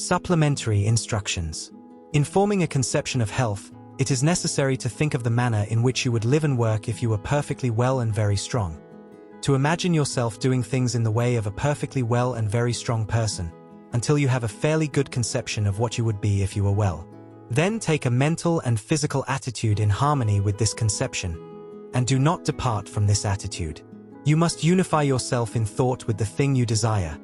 Supplementary instructions. In forming a conception of health, it is necessary to think of the manner in which you would live and work if you were perfectly well and very strong. To imagine yourself doing things in the way of a perfectly well and very strong person, until you have a fairly good conception of what you would be if you were well. Then take a mental and physical attitude in harmony with this conception, and do not depart from this attitude. You must unify yourself in thought with the thing you desire,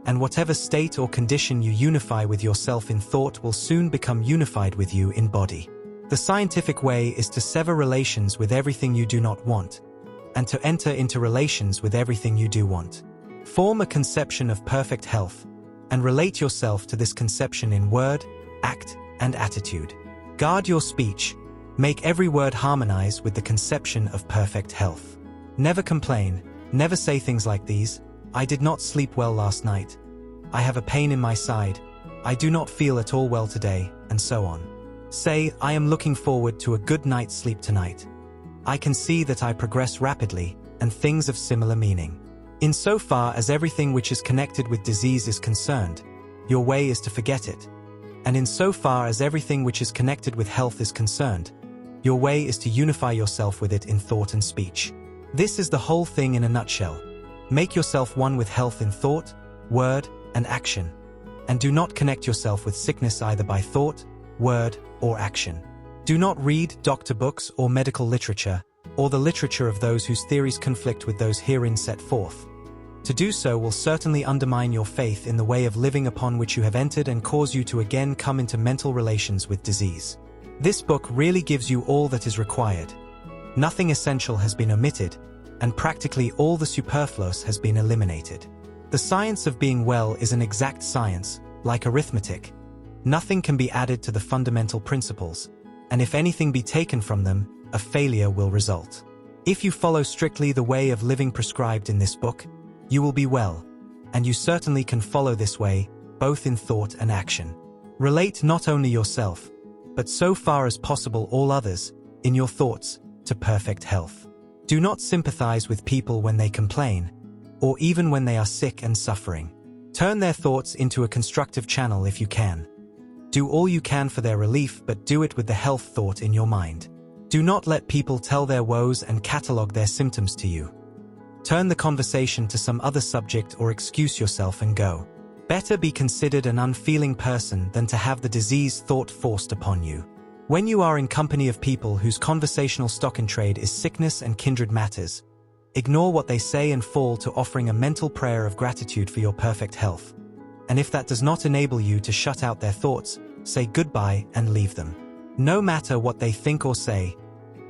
and whatever state or condition you unify with yourself in thought will soon become unified with you in body. The scientific way is to sever relations with everything you do not want, and to enter into relations with everything you do want. Form a conception of perfect health, and relate yourself to this conception in word, act, and attitude. Guard your speech. Make every word harmonize with the conception of perfect health. Never complain. Never say things like these: "I did not sleep well last night. I have a pain in my side. I do not feel at all well today," and so on. Say, "I am looking forward to a good night's sleep tonight. I can see that I progress rapidly," and things of similar meaning. Insofar as everything which is connected with disease is concerned, your way is to forget it. And insofar as everything which is connected with health is concerned, your way is to unify yourself with it in thought and speech. This is the whole thing in a nutshell. Make yourself one with health in thought, word, and action, and do not connect yourself with sickness either by thought, word, or action. Do not read doctor books or medical literature, or the literature of those whose theories conflict with those herein set forth. To do so will certainly undermine your faith in the way of living upon which you have entered and cause you to again come into mental relations with disease. This book really gives you all that is required. Nothing essential has been omitted, and practically all the superfluous has been eliminated. The science of being well is an exact science, like arithmetic. Nothing can be added to the fundamental principles, and if anything be taken from them, a failure will result. If you follow strictly the way of living prescribed in this book, you will be well, and you certainly can follow this way, both in thought and action. Relate not only yourself, but so far as possible all others, in your thoughts, to perfect health. Do not sympathize with people when they complain, or even when they are sick and suffering. Turn their thoughts into a constructive channel if you can. Do all you can for their relief, but do it with the health thought in your mind. Do not let people tell their woes and catalogue their symptoms to you. Turn the conversation to some other subject or excuse yourself and go. Better be considered an unfeeling person than to have the disease thought forced upon you. When you are in company of people whose conversational stock in trade is sickness and kindred matters, ignore what they say and fall to offering a mental prayer of gratitude for your perfect health. And if that does not enable you to shut out their thoughts, say goodbye and leave them. No matter what they think or say,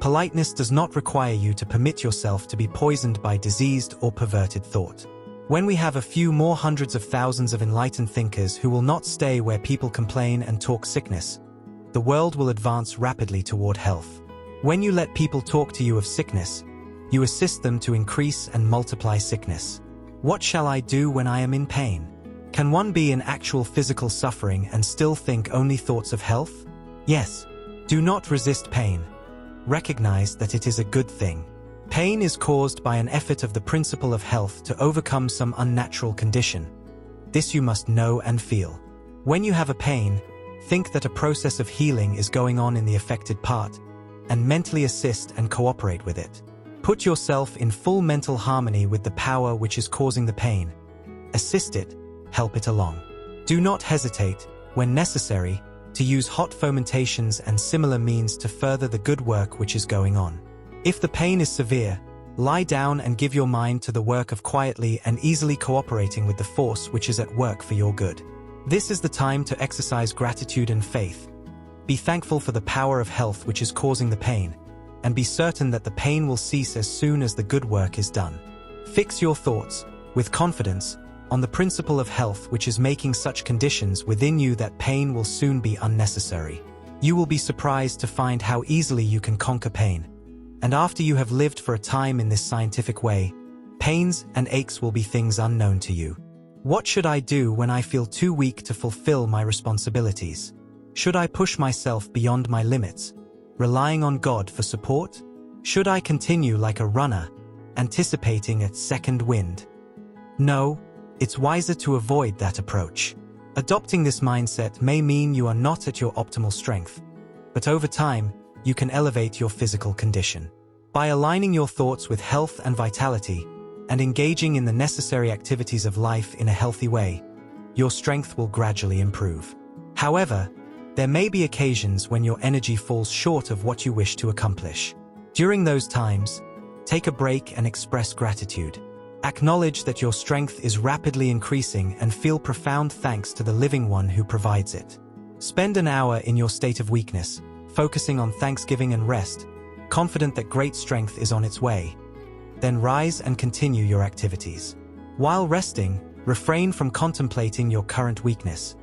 politeness does not require you to permit yourself to be poisoned by diseased or perverted thought. When we have a few more hundreds of thousands of enlightened thinkers who will not stay where people complain and talk sickness, the world will advance rapidly toward health. When you let people talk to you of sickness, you assist them to increase and multiply sickness. What shall I do when I am in pain? Can one be in actual physical suffering and still think only thoughts of health? Yes. Do not resist pain. Recognize that it is a good thing. Pain is caused by an effort of the principle of health to overcome some unnatural condition. This you must know and feel. When you have a pain, think that a process of healing is going on in the affected part, and mentally assist and cooperate with it. Put yourself in full mental harmony with the power which is causing the pain. Assist it, help it along. Do not hesitate, when necessary, to use hot fomentations and similar means to further the good work which is going on. If the pain is severe, lie down and give your mind to the work of quietly and easily cooperating with the force which is at work for your good. This is the time to exercise gratitude and faith. Be thankful for the power of health which is causing the pain, and be certain that the pain will cease as soon as the good work is done. Fix your thoughts, with confidence, on the principle of health which is making such conditions within you that pain will soon be unnecessary. You will be surprised to find how easily you can conquer pain. And after you have lived for a time in this scientific way, pains and aches will be things unknown to you. What should I do when I feel too weak to fulfill my responsibilities? Should I push myself beyond my limits, relying on God for support? Should I continue like a runner, anticipating a second wind? No, it's wiser to avoid that approach. Adopting this mindset may mean you are not at your optimal strength, but over time, you can elevate your physical condition. By aligning your thoughts with health and vitality, and engaging in the necessary activities of life in a healthy way, your strength will gradually improve. However, there may be occasions when your energy falls short of what you wish to accomplish. During those times, take a break and express gratitude. Acknowledge that your strength is rapidly increasing and feel profound thanks to the living one who provides it. Spend an hour in your state of weakness, focusing on thanksgiving and rest, confident that great strength is on its way. Then rise and continue your activities. While resting, refrain from contemplating your current weakness.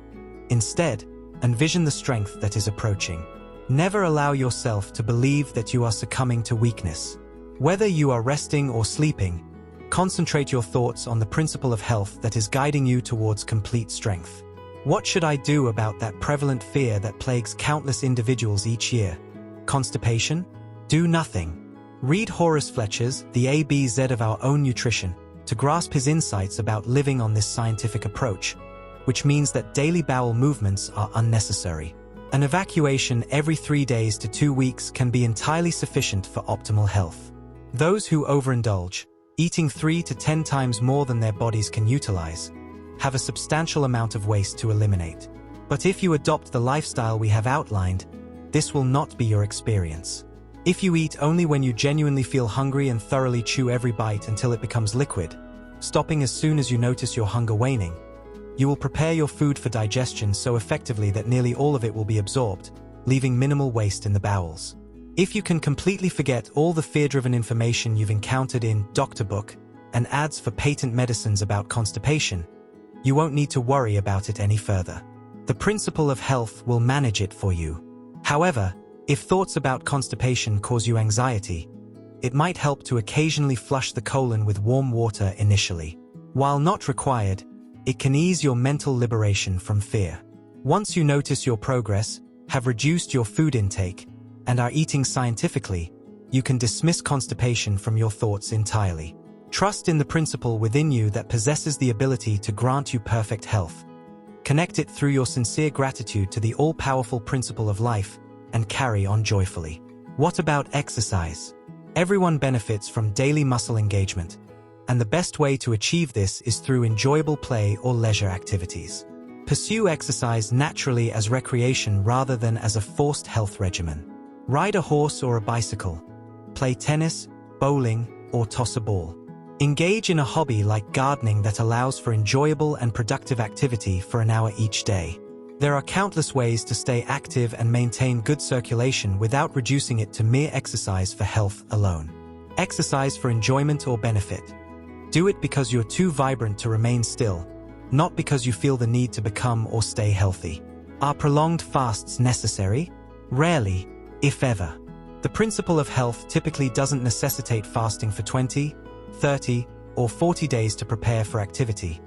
Instead, envision the strength that is approaching. Never allow yourself to believe that you are succumbing to weakness. Whether you are resting or sleeping, concentrate your thoughts on the principle of health that is guiding you towards complete strength. What should I do about that prevalent fear that plagues countless individuals each year? Constipation? Do nothing. Read Horace Fletcher's The ABC of Our Own Nutrition to grasp his insights about living on this scientific approach, which means that daily bowel movements are unnecessary. An evacuation every 3 days to 2 weeks can be entirely sufficient for optimal health. Those who overindulge, eating 3 to 10 times more than their bodies can utilize, have a substantial amount of waste to eliminate. But if you adopt the lifestyle we have outlined, this will not be your experience. If you eat only when you genuinely feel hungry and thoroughly chew every bite until it becomes liquid, stopping as soon as you notice your hunger waning, you will prepare your food for digestion so effectively that nearly all of it will be absorbed, leaving minimal waste in the bowels. If you can completely forget all the fear-driven information you've encountered in Doctor Book and ads for patent medicines about constipation, you won't need to worry about it any further. The principle of health will manage it for you. However, if thoughts about constipation cause you anxiety, it might help to occasionally flush the colon with warm water initially. While not required, it can ease your mental liberation from fear. Once you notice your progress, have reduced your food intake, and are eating scientifically, you can dismiss constipation from your thoughts entirely. Trust in the principle within you that possesses the ability to grant you perfect health. Connect it through your sincere gratitude to the all-powerful principle of life, and carry on joyfully. What about exercise? Everyone benefits from daily muscle engagement, and the best way to achieve this is through enjoyable play or leisure activities. Pursue exercise naturally as recreation rather than as a forced health regimen. Ride a horse or a bicycle. Play tennis, bowling, or toss a ball. Engage in a hobby like gardening that allows for enjoyable and productive activity for an hour each day. There are countless ways to stay active and maintain good circulation without reducing it to mere exercise for health alone. Exercise for enjoyment or benefit. Do it because you're too vibrant to remain still, not because you feel the need to become or stay healthy. Are prolonged fasts necessary? Rarely, if ever. The principle of health typically doesn't necessitate fasting for 20, 30, or 40 days to prepare for activity.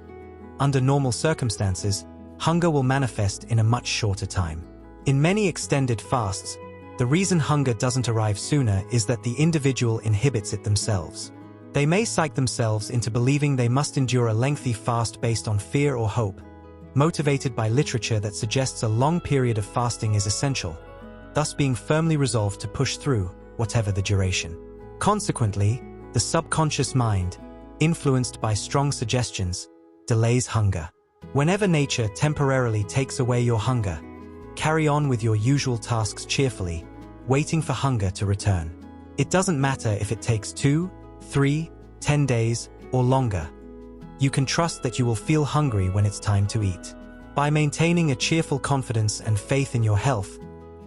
Under normal circumstances, hunger will manifest in a much shorter time. In many extended fasts, the reason hunger doesn't arrive sooner is that the individual inhibits it themselves. They may psych themselves into believing they must endure a lengthy fast based on fear or hope, motivated by literature that suggests a long period of fasting is essential, thus being firmly resolved to push through, whatever the duration. Consequently, the subconscious mind, influenced by strong suggestions, delays hunger. Whenever nature temporarily takes away your hunger, carry on with your usual tasks cheerfully, waiting for hunger to return. It doesn't matter if it takes 2, 3, 10 days, or longer. You can trust that you will feel hungry when it's time to eat. By maintaining a cheerful confidence and faith in your health,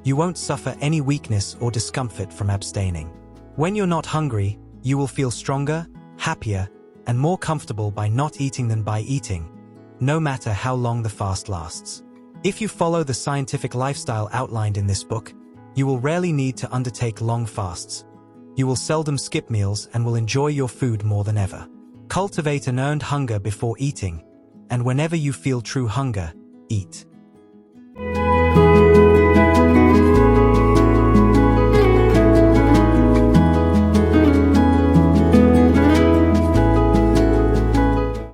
you won't suffer any weakness or discomfort from abstaining. When you're not hungry, you will feel stronger, happier, and more comfortable by not eating than by eating, no matter how long the fast lasts. If you follow the scientific lifestyle outlined in this book, you will rarely need to undertake long fasts. You will seldom skip meals and will enjoy your food more than ever. Cultivate an earned hunger before eating, and whenever you feel true hunger, eat.